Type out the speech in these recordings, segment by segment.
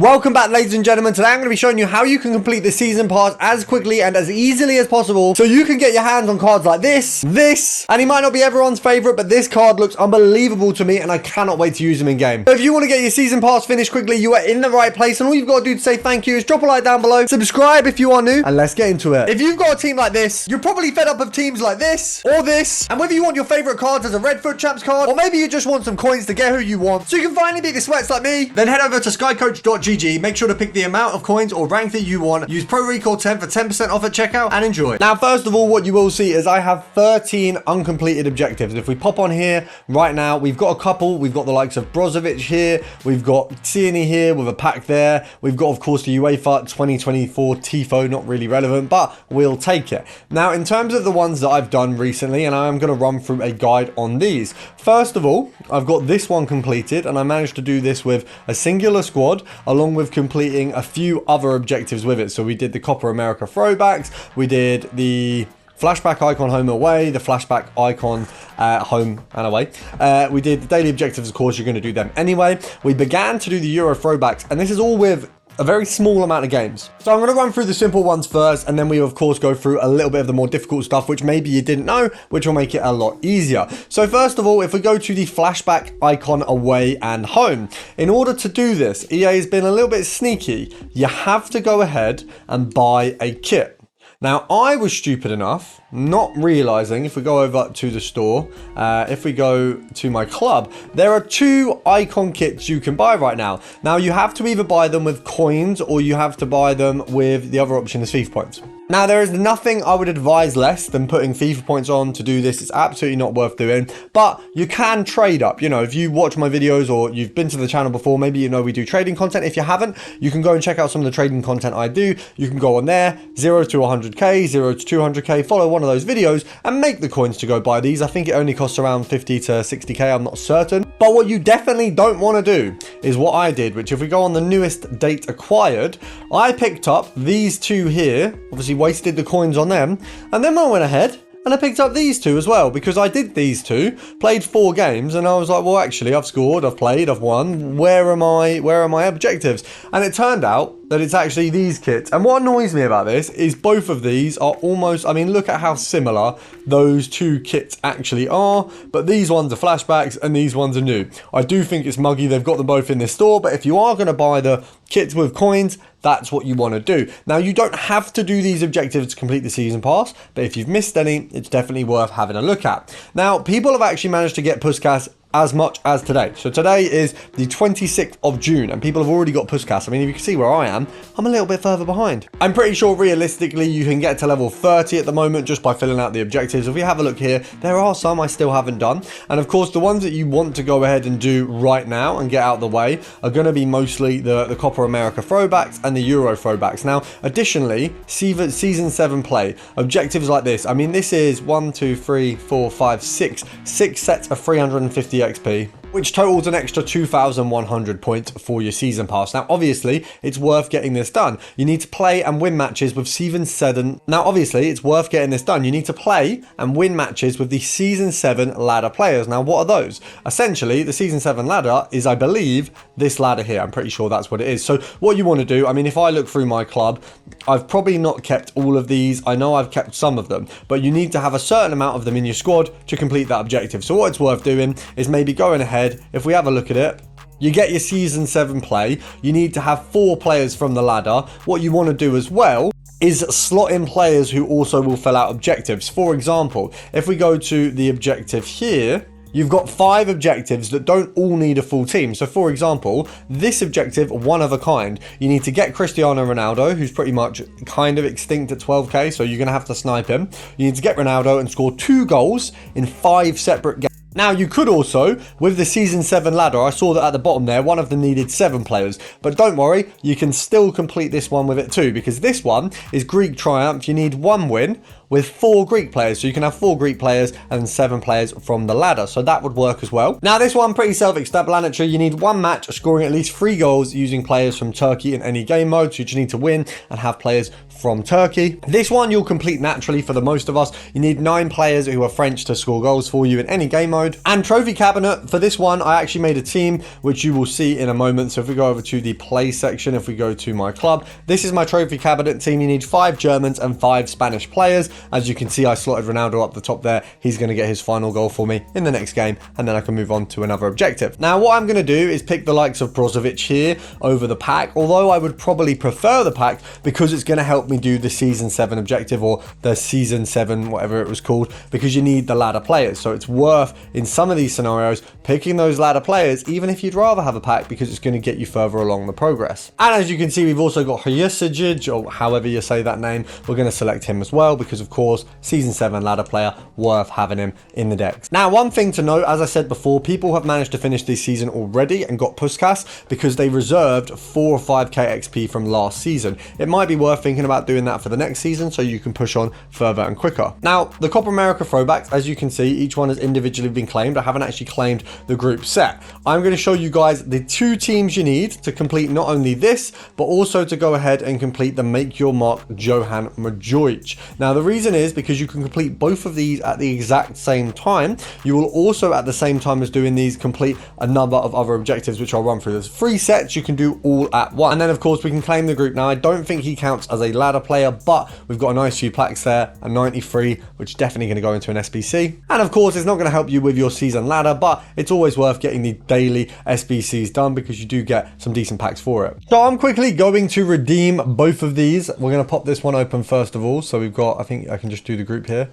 Welcome back, ladies and gentlemen. Today I'm going to be showing you how you can complete the season pass as quickly and as easily as possible so you can get your hands on cards like this, and he might not be everyone's favorite, but this card looks unbelievable to me and I cannot wait to use him in game. So if you want to get your season pass finished quickly, you are in the right place, and all you've got to do to say thank you is drop a like down below, subscribe if you are new, and let's get into it. If you've got a team like this, you're probably fed up of teams like this or this, and whether you want your favorite cards as a Redfoot Champs card, or maybe you just want some coins to get who you want so you can finally beat the sweats like me, then head over to skycoach.gg, make sure to pick the amount of coins or rank that you want, use Pro Recall 10 for 10% off at checkout, and enjoy. Now, first of all, what you will see is I have 13 uncompleted objectives. If we pop on here right now, we've got a couple. We've got the likes of Brozovic here, we've got Tierney here with a pack there, we've got, of course, the UEFA 2024 Tifo, not really relevant, but we'll take it. Now, in terms of the ones that I've done recently, and I'm going to run through a guide on these. First of all, I've got this one completed, and I managed to do this with a singular squad, along with completing a few other objectives with it. So we did the Copa America throwbacks, we did the flashback icon home away, the flashback icon home and away. We did the daily objectives, of course, you're going to do them anyway. We began to do the Euro throwbacks, and this is all with a very small amount of games. So I'm going to run through the simple ones first, and then we of course go through a little bit of the more difficult stuff, which maybe you didn't know, which will make it a lot easier. So first of all, if we go to the flashback icon away and home, in order to do this, EA has been a little bit sneaky. You have to go ahead and buy a kit. Now, I was stupid enough, not realizing, if we go over to the store, if we go to my club, there are two icon kits you can buy right now. Now, you have to either buy them with coins or you have to buy them with the other option is FIFA points. Now, there is nothing I would advise less than putting FIFA points on to do this. It's absolutely not worth doing, but you can trade up. You know, if you watch my videos or you've been to the channel before, maybe you know we do trading content. If you haven't, you can go and check out some of the trading content I do. You can go on there, 0 to 100k, 0 to 200k, follow one of those videos and make the coins to go buy these. I think it only costs around 50 to 60k, I'm not certain. But what you definitely don't want to do is what I did, which if we go on the newest date acquired, I picked up these two here, obviously wasted the coins on them, and then I went ahead and I picked up these two as well, because I did these two, played 4 games, and I was like, well, actually, I've scored, I've played, I've won. Where are my objectives? And it turned out that it's actually these kits. And what annoys me about this is both of these are almost, I mean, look at how similar those two kits actually are, but these ones are flashbacks and these ones are new. I do think it's muggy they've got them both in this store, but if you are going to buy the kits with coins, that's what you want to do. Now, you don't have to do these objectives to complete the season pass, but if you've missed any, it's definitely worth having a look at. Now, people have actually managed to get Puskas as much as today. So today is the 26th of June and people have already got Puskas. I mean, if you can see where I am, I'm a little bit further behind. I'm pretty sure realistically you can get to level 30 at the moment just by filling out the objectives. If we have a look here, there are some I still haven't done. And of course, the ones that you want to go ahead and do right now and get out of the way are going to be mostly the Copa America throwbacks and the Euro throwbacks. Now, additionally, season 7 play, objectives like this. I mean, this is 1, 2, 3, 4, 5, 6 sets of 350 XP, which totals an extra 2,100 points for your season pass. Now, obviously, it's worth getting this done. You need to play and win matches with season 7. Now, obviously, it's worth getting this done. You need to play and win matches with the season 7 ladder players. Now, what are those? Essentially, the season 7 ladder is, I believe, this ladder here. I'm pretty sure that's what it is. So what you want to do, I mean, if I look through my club, I've probably not kept all of these. I know I've kept some of them, but you need to have a certain amount of them in your squad to complete that objective. So what it's worth doing is maybe going ahead. If we have a look at it, you get your season 7 play. You need to have 4 players from the ladder. What you want to do as well is slot in players who also will fill out objectives. For example, if we go to the objective here, you've got 5 objectives that don't all need a full team. So for example, this objective, one of a kind, you need to get Cristiano Ronaldo, who's pretty much kind of extinct at 12k, so you're going to have to snipe him. You need to get Ronaldo and score 2 goals in 5 separate games. Now, you could also, with the Season 7 ladder, I saw that at the bottom there, one of them needed 7 players. But don't worry, you can still complete this one with it too, because this one is Greek Triumph. You need 1 win, with 4 Greek players. So you can have 4 Greek players and 7 players from the ladder. So that would work as well. Now this one, pretty self-explanatory. You need 1 match scoring at least 3 goals using players from Turkey in any game mode. So you just need to win and have players from Turkey. This one you'll complete naturally for the most of us. You need 9 players who are French to score goals for you in any game mode. And trophy cabinet, for this one, I actually made a team, which you will see in a moment. So if we go over to the play section, if we go to my club, this is my trophy cabinet team. You need 5 Germans and 5 Spanish players. As you can see, I slotted Ronaldo up the top there. He's going to get his final goal for me in the next game, and then I can move on to another objective. Now, what I'm going to do is pick the likes of Brozovic here over the pack, although I would probably prefer the pack because it's going to help me do the season 7 objective, or the season 7, whatever it was called, because you need the ladder players. So it's worth, in some of these scenarios, picking those ladder players, even if you'd rather have a pack, because it's going to get you further along the progress. And as you can see, we've also got Hrysijic, or however you say that name. We're going to select him as well, because of course, season 7 ladder player, worth having him in the decks. Now, one thing to note, as I said before, people have managed to finish this season already and got Puskas because they reserved 4 or 5k XP from last season. It might be worth thinking about doing that for the next season so you can push on further and quicker. Now, the Copa America throwbacks, as you can see, each one has individually been claimed. I haven't actually claimed the group set. I'm going to show you guys the 2 teams you need to complete not only this, but also to go ahead and complete the Make Your Mark Johan Majoic. Now, the reason is because you can complete both of these at the exact same time. You will also, at the same time as doing these, complete a number of other objectives, which I'll run through. There's 3 sets you can do all at once. And then, of course, we can claim the group. Now, I don't think he counts as a ladder player, but we've got a nice few plaques there, a 93, which is definitely going to go into an SBC. And of course, it's not going to help you with your season ladder, but it's always worth getting the daily SBCs done because you do get some decent packs for it. So I'm quickly going to redeem both of these. We're going to pop this one open first of all. So we've got, I think I can just do the group here.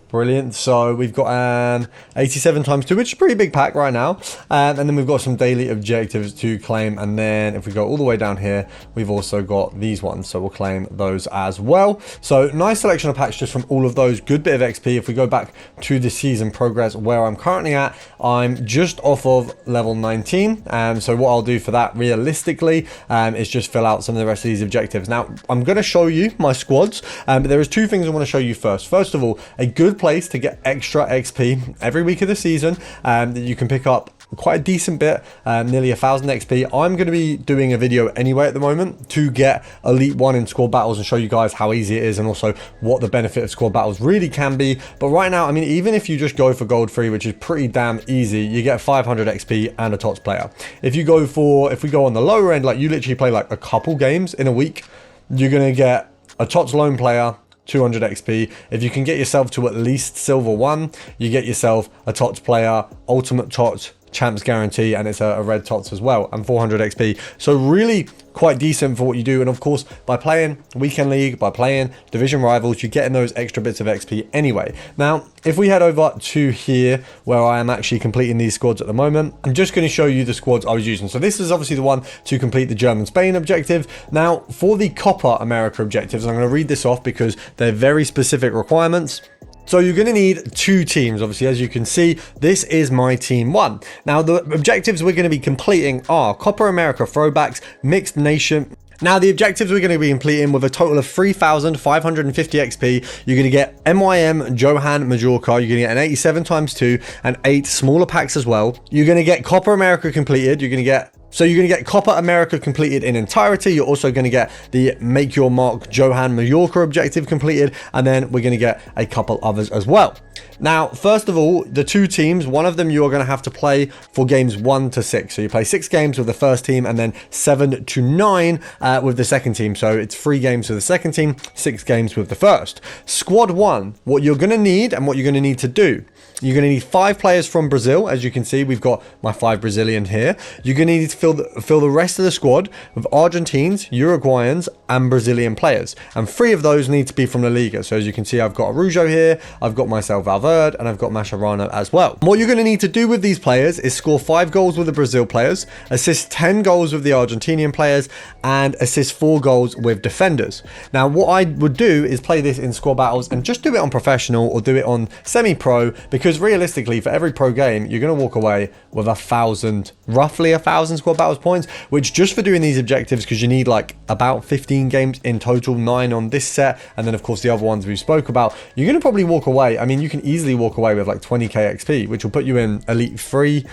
Brilliant. So we've got an 87 times 2, which is a pretty big pack right now. And then we've got some daily objectives to claim. And then if we go all the way down here, we've also got these ones. So we'll claim those as well. So nice selection of packs just from all of those. Good bit of XP. If we go back to the season progress where I'm currently at, I'm just off of level 19. And so what I'll do for that realistically is just fill out some of the rest of these objectives. Now, I'm going to show you my squads, but there is 2 things I want to show you first. First of all, a good place to get extra XP every week of the season that you can pick up quite a decent bit, nearly 1,000 XP. I'm going to be doing a video anyway at the moment to get Elite 1 in squad battles and show you guys how easy it is and also what the benefit of squad battles really can be. But right now, I mean, even if you just go for gold 3, which is pretty damn easy, you get 500 XP and a TOTS player. If you go for, if we go on the lower end, like you literally play like a couple games in a week, you're going to get a TOTS lone player, 200 XP. If you can get yourself to at least silver 1, you get yourself a TOTS player, ultimate TOTS, champs guarantee, and it's a red TOTS as well, and 400 XP. So really quite decent for what you do. And of course, by playing weekend league, by playing division rivals, you're getting those extra bits of XP anyway. Now, if we head over to here where I am actually completing these squads at the moment, I'm just going to show you the squads I was using. So this is obviously the one to complete the German-Spain objective. Now, for the Copa America objectives, I'm going to read this off because they're very specific requirements. So you're going to need 2 teams. Obviously, as you can see, this is my team 1. Now, the objectives we're going to be completing are Copa America throwbacks, mixed nation. Now, the objectives we're going to be completing with a total of 3,550 XP. You're going to get MYM Johan Majorca. You're going to get an 87 times 2 and 8 smaller packs as well. You're going to get Copa America completed. You're going to get Copa America completed in entirety. You're also going to get the Make Your Mark Johan Mallorca objective completed, and then we're going to get a couple others as well. Now, first of all, the 2 teams, one of them you are going to have to play for games 1 to 6. So you play 6 games with the first team and then 7 to 9 with the second team. So it's 3 games with the second team, 6 games with the first. Squad 1, what you're going to need and what you're going to need to do. You're going to need 5 players from Brazil. As you can see, we've got my 5 Brazilian here. You're going to need to fill the rest of the squad with Argentines, Uruguayans, and Brazilian players. And 3 of those need to be from La Liga. So as you can see, I've got Arujo here, I've got myself Valverde, and I've got Mascherano as well. What you're going to need to do with these players is score 5 goals with the Brazil players, assist 10 goals with the Argentinian players, and assist 4 goals with defenders. Now, what I would do is play this in squad battles and just do it on professional or do it on semi-pro, because realistically, for every pro game, you're going to walk away with roughly 1,000 squad squad battles points, which just for doing these objectives, because you need like about 15 games in total, 9 on this set, and then of course the other ones we spoke about, you're going to probably walk away. I mean, you can easily walk away with like 20k XP, which will put you in Elite 3,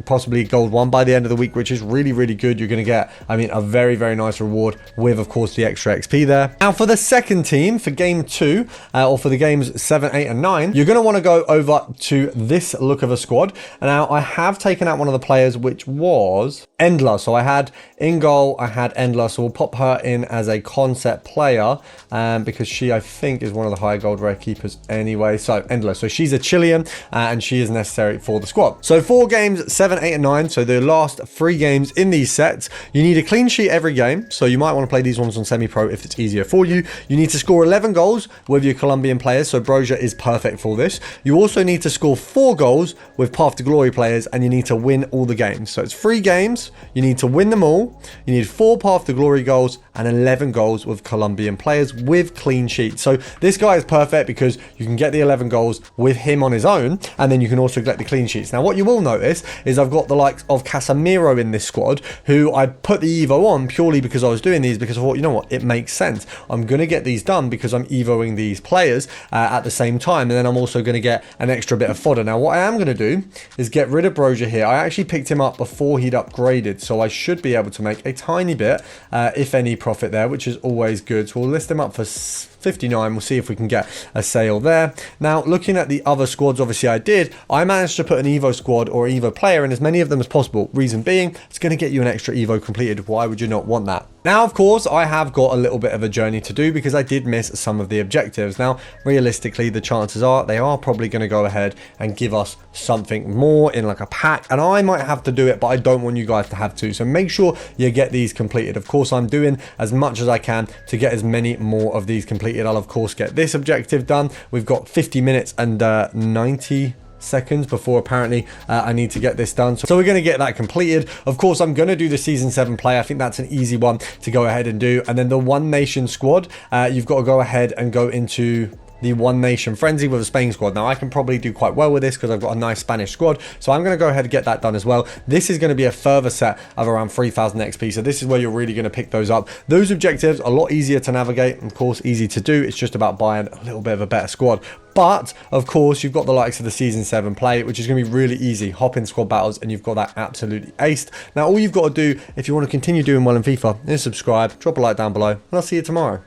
possibly Gold 1 by the end of the week, which is really, really good. You're going to get, I mean, a very, very nice reward with, of course, the extra XP there. Now, for the second team, for game 2, or for the games 7, 8, and 9, you're going to want to go over to this look of a squad. And now I have taken out one of the players, which was Endler. So I had in goal, I had Endler. So we'll pop her in as a concept player, because she, I think, is one of the higher gold rare keepers anyway. So Endler. So she's a Chilean, and she is necessary for the squad. So 4 games, 7, 8, and 9. So the last 3 games in these sets, you need a clean sheet every game. So you might want to play these ones on semi-pro if it's easier for you. You need to score 11 goals with your Colombian players. So Broja is perfect for this. You also need to score 4 goals with Path to Glory players, and you need to win all the games. So it's 3 games. You need to win them all. You need 4 Path to Glory goals and 11 goals with Colombian players with clean sheets. So this guy is perfect because you can get the 11 goals with him on his own, and then you can also get the clean sheets. Now, what you will notice is I've got the likes of Casemiro in this squad, who I put the Evo on purely because I was doing these, because I thought, you know what, it makes sense. I'm going to get these done because I'm Evoing these players at the same time, and then I'm also going to get an extra bit of fodder. Now, what I am going to do is get rid of Broja here. I actually picked him up before he'd upgraded, so I should be able to make a tiny bit, if any, profit there, which is always good. So we'll list him up for 59. We'll see if we can get a sale there. Now, looking at the other squads, obviously I managed to put an Evo squad or Evo player in as many of them as possible. Reason being, it's going to get you an extra Evo completed. Why would you not want that? Now, of course, I have got a little bit of a journey to do because I did miss some of the objectives. Now, realistically, the chances are they are probably going to go ahead and give us something more in like a pack, and I might have to do it, but I don't want you guys to have to. So make sure you get these completed. Of course, I'm doing as much as I can to get as many more of these completed. I'll of course get this objective done. We've got 50 minutes and 90 seconds before apparently I need to get this done, so we're going to get that completed. Of course, I'm going to do the season 7 play. I think that's an easy one to go ahead and do. And then the One Nation squad, you've got to go ahead and go into the One Nation Frenzy with a Spain squad. Now, I can probably do quite well with this because I've got a nice Spanish squad, so I'm going to go ahead and get that done as well. This is going to be a further set of around 3,000 XP, so this is where you're really going to pick those up. Those objectives are a lot easier to navigate, of course, easy to do. It's just about buying a little bit of a better squad. But, of course, you've got the likes of the Season 7 play, which is going to be really easy. Hop in squad battles, and you've got that absolutely aced. Now, all you've got to do, if you want to continue doing well in FIFA, is subscribe, drop a like down below, and I'll see you tomorrow.